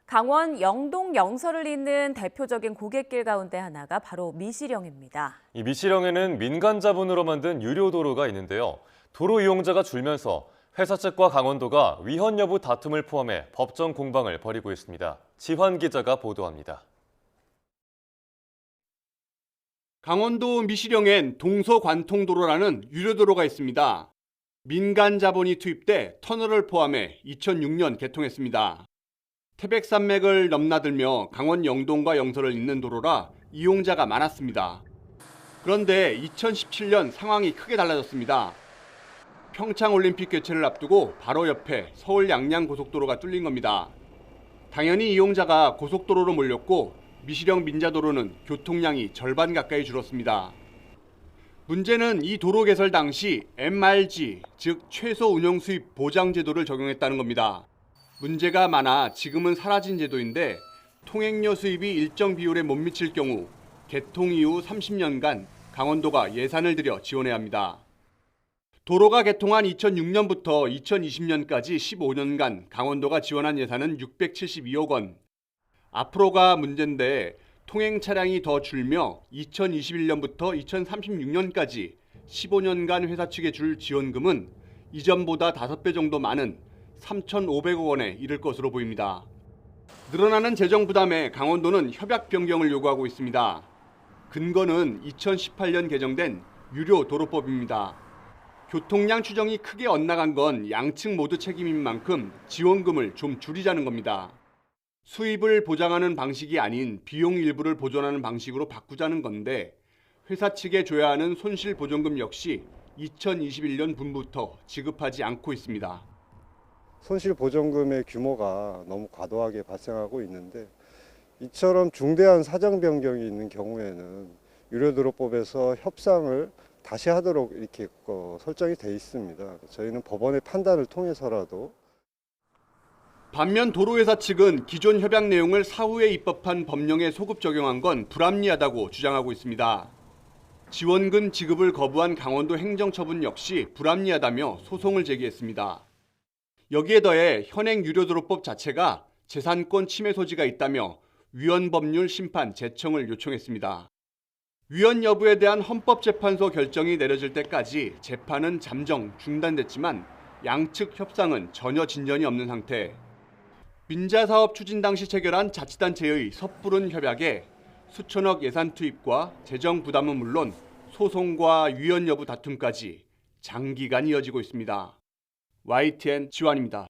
강원 영동 영서를 잇는 대표적인 고갯길 가운데 하나가 바로 미시령입니다. 이 미시령에는 민간 자본으로 만든 유료 도로가 있는데요. 도로 이용자가 줄면서 회사 측과 강원도가 위헌 여부 다툼을 포함해 법정 공방을 벌이고 있습니다. 지환 기자가 보도합니다. 강원도 미시령엔 동서관통도로라는 유료도로가 있습니다. 민간 자본이 투입돼 터널을 포함해 2006년 개통했습니다. 태백산맥을 넘나들며 강원 영동과 영서를 잇는 도로라 이용자가 많았습니다. 그런데 2017년 상황이 크게 달라졌습니다. 평창올림픽 개최를 앞두고 바로 옆에 서울 양양 고속도로가 뚫린 겁니다. 당연히 이용자가 고속도로로 몰렸고 미시령 민자도로는 교통량이 절반 가까이 줄었습니다. 문제는 이 도로 개설 당시 MRG, 즉 최소 운영 수입 보장 제도를 적용했다는 겁니다. 문제가 많아 지금은 사라진 제도인데 통행료 수입이 일정 비율에 못 미칠 경우 개통 이후 30년간 강원도가 예산을 들여 지원해야 합니다. 도로가 개통한 2006년부터 2020년까지 15년간 강원도가 지원한 예산은 672억 원. 앞으로가 문제인데 통행 차량이 더 줄며 2021년부터 2036년까지 15년간 회사 측에 줄 지원금은 이전보다 5배 정도 많은 3,500억 원에 이를 것으로 보입니다. 늘어나는 재정 부담에 강원도는 협약 변경을 요구하고 있습니다. 근거는 2018년 개정된 유료 도로법입니다. 교통량 추정이 크게 엇나간 건 양측 모두 책임인 만큼 지원금을 좀 줄이자는 겁니다. 수입을 보장하는 방식이 아닌 비용 일부를 보존하는 방식으로 바꾸자는 건데 회사 측에 줘야 하는 손실보전금 역시 2021년 분부터 지급하지 않고 있습니다. 손실보전금의 규모가 너무 과도하게 발생하고 있는데 이처럼 중대한 사정 변경이 있는 경우에는 유료도로법에서 협상을 다시 하도록 이렇게 설정이 돼 있습니다. 저희는 법원의 판단을 통해서라도. 반면 도로회사 측은 기존 협약 내용을 사후에 입법한 법령에 소급 적용한 건 불합리하다고 주장하고 있습니다. 지원금 지급을 거부한 강원도 행정처분 역시 불합리하다며 소송을 제기했습니다. 여기에 더해 현행 유료도로법 자체가 재산권 침해 소지가 있다며 위헌법률 심판 재청을 요청했습니다. 위헌 여부에 대한 헌법재판소 결정이 내려질 때까지 재판은 잠정 중단됐지만 양측 협상은 전혀 진전이 없는 상태. 민자사업 추진 당시 체결한 자치단체의 섣부른 협약에 수천억 예산 투입과 재정 부담은 물론 소송과 위헌 여부 다툼까지 장기간 이어지고 있습니다. YTN 지환입니다.